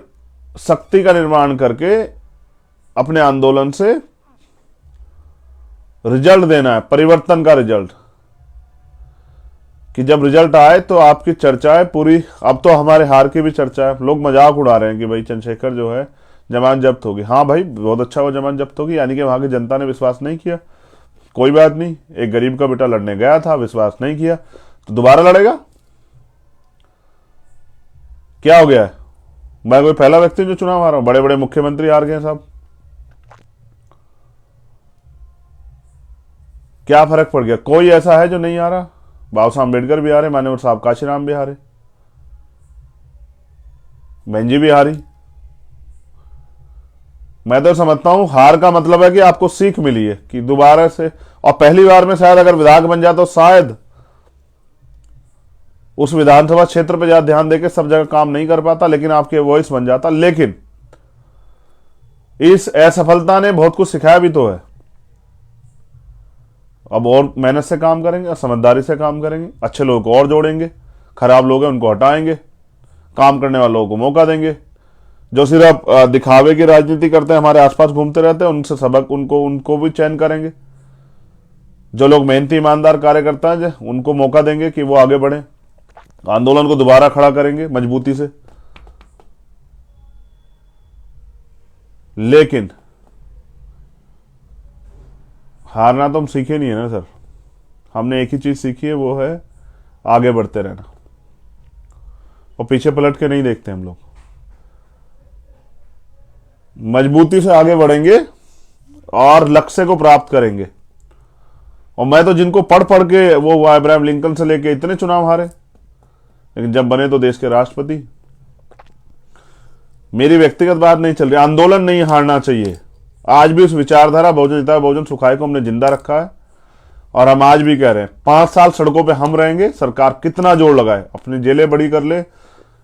शक्ति का निर्माण करके अपने आंदोलन से रिजल्ट देना है, परिवर्तन का रिजल्ट। कि जब रिजल्ट आए तो आपकी चर्चाएं पूरी, अब तो हमारे हार की भी चर्चा है। लोग मजाक उड़ा रहे हैं कि भाई चंद्रशेखर जो है जमानत जब्त होगी। हाँ भाई, बहुत अच्छा हुआ जमानत जब्त होगी, यानी कि वहां की जनता ने विश्वास नहीं किया। कोई बात नहीं, एक गरीब का बेटा लड़ने गया था, विश्वास नहीं किया, तो दोबारा लड़ेगा। क्या हो गया है? मैं कोई पहला व्यक्ति जो चुनाव हारा हूं? बड़े बड़े मुख्यमंत्री हार गए साहब, क्या फर्क पड़ गया? कोई ऐसा है जो नहीं आ रहा? बाबा साहब अम्बेडकर भी हारे, मान्यवर साहब काशीराम भी हारे, बहन जी भी हारी। मैं तो समझता हूं हार का मतलब है कि आपको सीख मिली है कि दोबारा से, और पहली बार में शायद अगर विधायक बन जाता तो शायद उस विधानसभा क्षेत्र पर ज्यादा ध्यान देकर सब जगह काम नहीं कर पाता, लेकिन आपके वॉइस बन जाता। लेकिन इस असफलता ने बहुत कुछ सिखाया भी तो है। अब और मेहनत से काम करेंगे, समझदारी से काम करेंगे, अच्छे लोगों को और जोड़ेंगे, खराब लोग हैं उनको हटाएंगे, काम करने वाले लोगों को मौका देंगे। जो सिर्फ दिखावे की राजनीति करते हैं, हमारे आसपास घूमते रहते हैं, उनसे सबक उनको भी चयन करेंगे। जो लोग मेहनती ईमानदार कार्यकर्ता हैं उनको मौका देंगे कि वो आगे बढ़े, आंदोलन को दोबारा खड़ा करेंगे मजबूती से। लेकिन हारना तो हम सीखे नहीं है ना सर। हमने एक ही चीज सीखी है, वो है आगे बढ़ते रहना, और पीछे पलट के नहीं देखते हम लोग। मजबूती से आगे बढ़ेंगे और लक्ष्य को प्राप्त करेंगे। और मैं तो जिनको पढ़ पढ़ के वो अब्राहम लिंकन से लेके इतने चुनाव हारे, लेकिन जब बने तो देश के राष्ट्रपति। मेरी व्यक्तिगत बात नहीं चल रही, आंदोलन नहीं हारना चाहिए। आज भी उस विचारधारा बहुजन हिताय बहुजन सुखाय को हमने जिंदा रखा है, और हम आज भी कह रहे हैं 5 साल सड़कों पे हम रहेंगे। सरकार कितना जोर लगाए, अपनी जेलें बड़ी कर ले,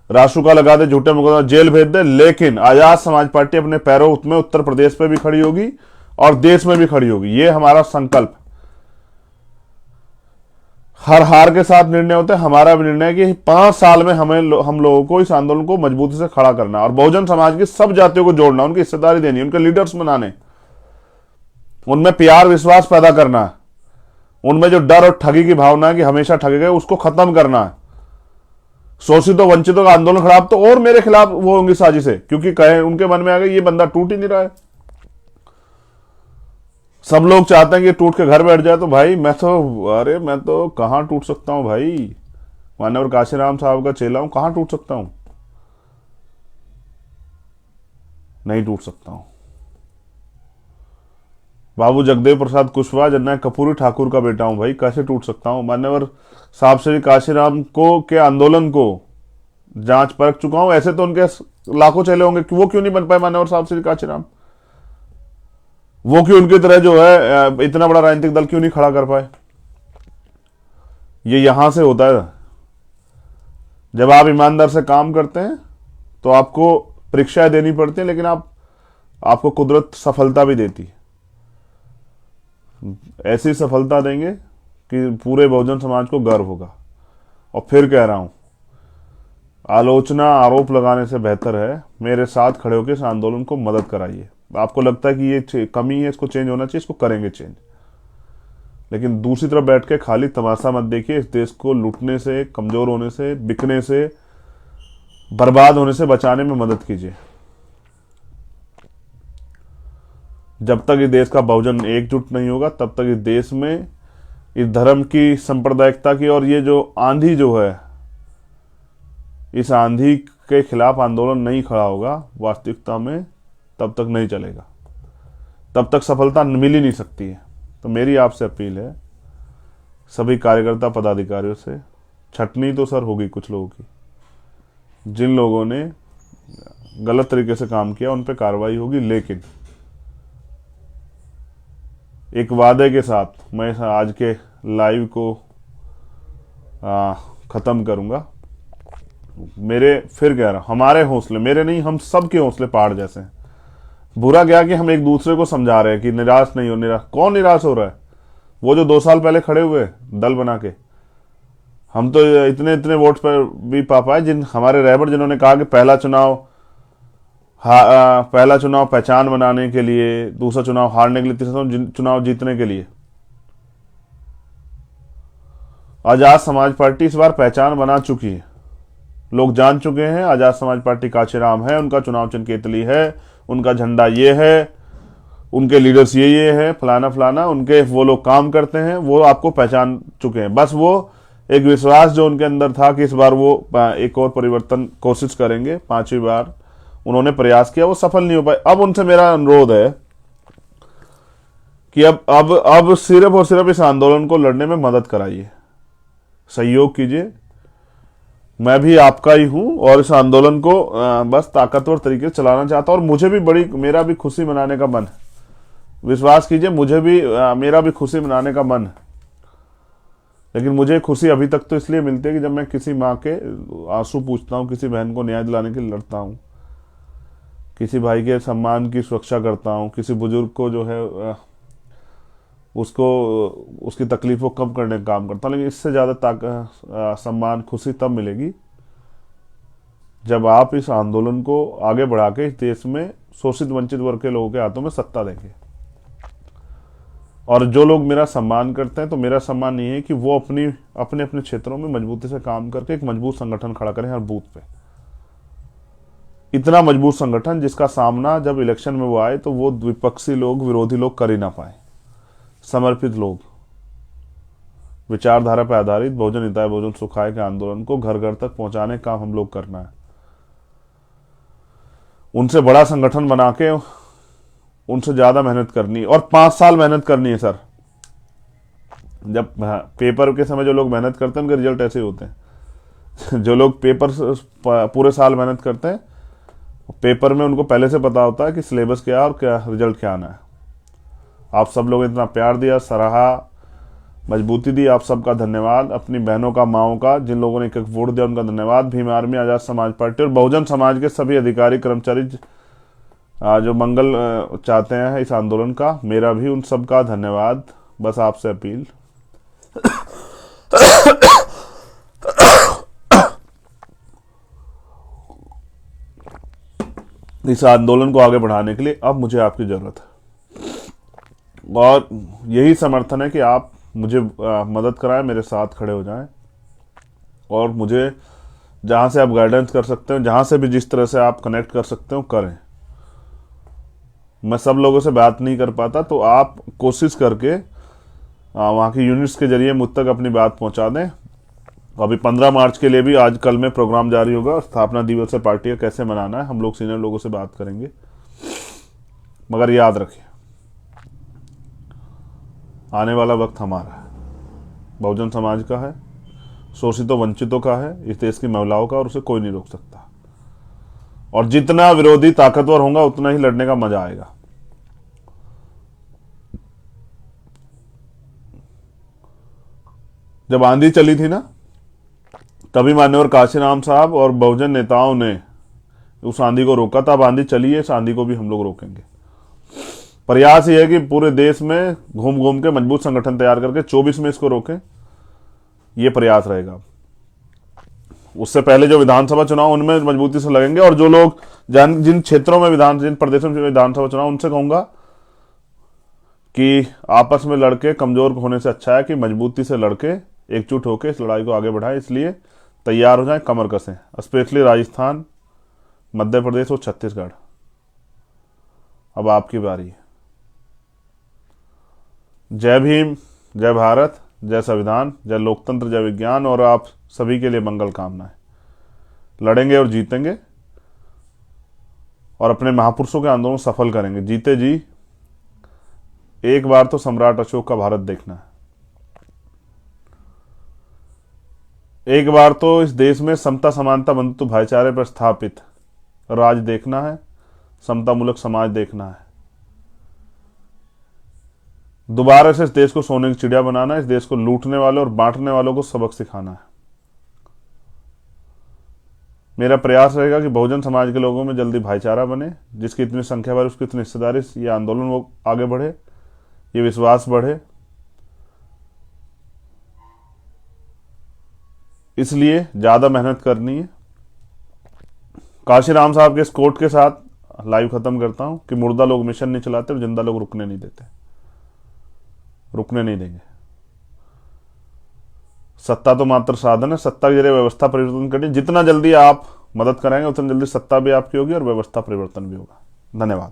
रासुका लगा दे, झूठे मुकदमा जेल भेज दे, लेकिन आजाद समाज पार्टी अपने पैरों में उत्तर प्रदेश पे भी खड़ी होगी और देश में भी खड़ी होगी। ये हमारा संकल्प। हर हार के साथ निर्णय होता है। हमारा भी निर्णय है कि 5 साल में हम लोगों को इस आंदोलन को मजबूती से खड़ा करना और बहुजन समाज की सब जातियों को जोड़ना, उनकी हिस्सेदारी देनी, उनके लीडर्स बनाने, उनमें प्यार विश्वास पैदा करना, उनमें जो डर और ठगी की भावना है कि हमेशा ठगे गए उसको खत्म करना है। शोषितों वंचितों का आंदोलन खराब तो और मेरे खिलाफ वो होंगी साजिशें, क्योंकि कहे उनके मन में आ गई ये बंदा टूट ही नहीं रहा है। सब लोग चाहते हैं कि टूट के घर बैठ जाए, तो भाई मैं तो कहां टूट सकता हूं भाई। मानवर काशीराम साहब का चेला हूं, कहां टूट सकता हूं? नहीं टूट सकता हूं। बाबू जगदेव प्रसाद कुशवाहा जननायक कपूरी ठाकुर का बेटा हूं भाई, कैसे टूट सकता हूं? मान्यवर साहब श्री काशीराम को के आंदोलन को जांच परख चुका हूं, ऐसे तो उनके लाखों चेले होंगे, वो क्यों नहीं बन पाए मान्यवर साहब श्री काशीराम? वो क्यों उनकी तरह जो है इतना बड़ा राजनीतिक दल क्यों नहीं खड़ा कर पाए? ये यहां से होता है। जब आप ईमानदार से काम करते हैं तो आपको परीक्षाएं देनी पड़ती हैं, लेकिन आपको कुदरत सफलता भी देती है। ऐसी सफलता देंगे कि पूरे बहुजन समाज को गर्व होगा। और फिर कह रहा हूं, आलोचना आरोप लगाने से बेहतर है मेरे साथ खड़े होकर इस आंदोलन को मदद कराइए। आपको लगता है कि ये कमी है, इसको चेंज होना चाहिए, इसको करेंगे चेंज। लेकिन दूसरी तरफ बैठ के खाली तमाशा मत देखिए। इस देश को लूटने से, कमजोर होने से, बिकने से, बर्बाद होने से बचाने में मदद कीजिए। जब तक इस देश का बहुजन एकजुट नहीं होगा तब तक इस देश में इस धर्म की, सांप्रदायिकता की और ये जो आंधी जो है, इस आंधी के खिलाफ आंदोलन नहीं खड़ा होगा वास्तविकता में, तब तक नहीं चलेगा, तब तक सफलता मिल ही नहीं सकती है। तो मेरी आपसे अपील है सभी कार्यकर्ता पदाधिकारियों से, छटनी तो सर होगी कुछ लोगों की, जिन लोगों ने गलत तरीके से काम किया उन पे कार्रवाई होगी, लेकिन एक वादे के साथ मैं आज के लाइव को खत्म करूंगा। मेरे फिर कह रहा हूं, हमारे हौसले, मेरे नहीं हम सब के हौसले पहाड़ जैसे हैं। बुरा क्या कि हम एक दूसरे को समझा रहे हैं कि निराश नहीं हो। कौन निराश हो रहा है? वो जो 2 साल पहले खड़े हुए दल बना के, हम तो इतने इतने वोट पर भी पा पाए। जिन हमारे रहबर जिन्होंने कहा कि पहला चुनाव पहचान बनाने के लिए, दूसरा चुनाव हारने के लिए, तीसरा चुनाव जीतने के लिए। आजाद समाज पार्टी इस बार पहचान बना चुकी है। लोग जान चुके हैं आजाद समाज पार्टी काशीराम है, उनका चुनाव चिन्ह केतली है, उनका झंडा ये है, उनके लीडर्स ये है, फलाना फलाना, उनके वो लोग काम करते हैं, वो आपको पहचान चुके हैं। बस वो एक विश्वास जो उनके अंदर था कि इस बार वो एक और परिवर्तन कोशिश करेंगे, 5वीं बार उन्होंने प्रयास किया, वो सफल नहीं हो पाए। अब उनसे मेरा अनुरोध है कि अब सिर्फ और सिर्फ इस आंदोलन को लड़ने में मदद कराइए, सहयोग कीजिए। मैं भी आपका ही हूं और इस आंदोलन को बस ताकतवर तरीके से चलाना चाहता हूं। और मुझे भी मेरा भी खुशी मनाने का मन है। विश्वास कीजिए, मुझे भी मेरा भी खुशी मनाने का मन है। लेकिन मुझे खुशी अभी तक तो इसलिए मिलती है कि जब मैं किसी माँ के आंसू पूछता हूँ, किसी बहन को न्याय दिलाने के लिए लड़ता हूँ, किसी भाई के सम्मान की सुरक्षा करता हूँ, किसी बुजुर्ग को जो है उसकी तकलीफ को कम करने का काम करता हूँ। लेकिन इससे ज़्यादा सम्मान, खुशी तब मिलेगी जब आप इस आंदोलन को आगे बढ़ा के इस देश में शोषित वंचित वर्ग के लोगों के हाथों में सत्ता देंगे। और जो लोग मेरा सम्मान करते हैं, तो मेरा सम्मान ये है कि वो अपने अपने क्षेत्रों में मजबूती से काम करके एक मजबूत संगठन खड़ा करें हर बूथ पे। इतना मजबूत संगठन जिसका सामना जब इलेक्शन में वो आए तो वो विपक्षी लोग, विरोधी लोग कर ही ना पाए। समर्पित लोग, विचारधारा पर आधारित बहुजन हिताय बहुजन सुखाय के आंदोलन को घर घर तक पहुंचाने का काम हम लोग करना है। उनसे बड़ा संगठन बना के उनसे ज्यादा मेहनत करनी, और 5 साल मेहनत करनी है सर। जब पेपर के समय जो लोग मेहनत करते हैं उनके रिजल्ट ऐसे होते हैं। जो लोग पेपर पूरे साल मेहनत करते हैं, पेपर में उनको पहले से पता होता है कि सिलेबस क्या है और क्या रिजल्ट क्या आना है। आप सब लोग इतना प्यार दिया, सराहा, मजबूती दी, आप सबका धन्यवाद। अपनी बहनों का, माओं का, जिन लोगों ने एक वोट दिया उनका धन्यवाद। भीम आर्मी, आजाद समाज पार्टी और बहुजन समाज के सभी अधिकारी कर्मचारी जो मंगल चाहते हैं इस आंदोलन का, मेरा भी उन सब का धन्यवाद। बस आपसे अपील इस आंदोलन को आगे बढ़ाने के लिए अब मुझे आपकी जरूरत है और यही समर्थन है कि आप मुझे मदद कराएं, मेरे साथ खड़े हो जाएं और मुझे जहां से आप गाइडेंस कर सकते हो, जहां से भी जिस तरह से आप कनेक्ट कर सकते हो करें। मैं सब लोगों से बात नहीं कर पाता, तो आप कोशिश करके वहाँ की यूनिट्स के जरिए मुझ तक अपनी बात पहुंचा दें। अभी 15 मार्च के लिए भी आज कल में प्रोग्राम जारी होगा, स्थापना दिवस है पार्टी का कैसे मनाना है, हम लोग सीनियर लोगों से बात करेंगे। मगर याद रखिए, आने वाला वक्त हमारा है, बहुजन समाज का है, शोषितों वंचितों का है, इस देश की महिलाओं का, और उसे कोई नहीं रोक सकता। और जितना विरोधी ताकतवर होगा उतना ही लड़ने का मजा आएगा। जब आंधी चली थी ना, तभी मान्यवर काशीराम साहब और बहुजन नेताओं ने उस आंधी को रोका था। अब आंधी चली है, इस आंधी को भी हम लोग रोकेंगे। प्रयास ये है कि पूरे देश में घूम घूम के मजबूत संगठन तैयार करके 24 में इसको रोकें, ये प्रयास रहेगा। उससे पहले जो विधानसभा चुनाव उनमें मजबूती से लगेंगे, और जो लोग जिन क्षेत्रों में जिन प्रदेशों में विधानसभा चुनाव, उनसे कहूंगा कि आपस में लड़के कमजोर होने से अच्छा है कि मजबूती से लड़के एकजुट होकर इस लड़ाई को आगे बढ़ाएं। इसलिए तैयार हो जाएं, कमर कसें, स्पेशली राजस्थान, मध्य प्रदेश और छत्तीसगढ़। अब आपकी बारी है। जय भीम, जय भारत, जय संविधान, जय लोकतंत्र, जय विज्ञान, और आप सभी के लिए मंगल कामनाएं। लड़ेंगे और जीतेंगे और अपने महापुरुषों के आंदोलन सफल करेंगे। जीते जी एक बार तो सम्राट अशोक का भारत देखना है, एक बार तो इस देश में समता समानता बंधुत्व भाईचारे पर स्थापित राज देखना है, समता मूलक समाज देखना है। दोबारा से इस देश को सोने की चिड़िया बनाना है, इस देश को लूटने वालों और बांटने वालों को सबक सिखाना है। मेरा प्रयास रहेगा कि बहुजन समाज के लोगों में जल्दी भाईचारा बने, जिसकी इतनी संख्या बढ़े उसकी इतनी हिस्सेदारी, ये आंदोलन वो आगे बढ़े, ये विश्वास बढ़े। इसलिए ज्यादा मेहनत करनी है। काशीराम साहब के इस कोट के साथ लाइव खत्म करता हूं कि मुर्दा लोग मिशन नहीं चलाते और जिंदा लोग रुकने नहीं देते, रुकने नहीं देंगे। सत्ता तो मात्र साधन है, सत्ता के जरिए व्यवस्था परिवर्तन करिए। जितना जल्दी आप मदद कराएंगे उतना जल्दी सत्ता भी आपकी होगी और व्यवस्था परिवर्तन भी होगा। धन्यवाद।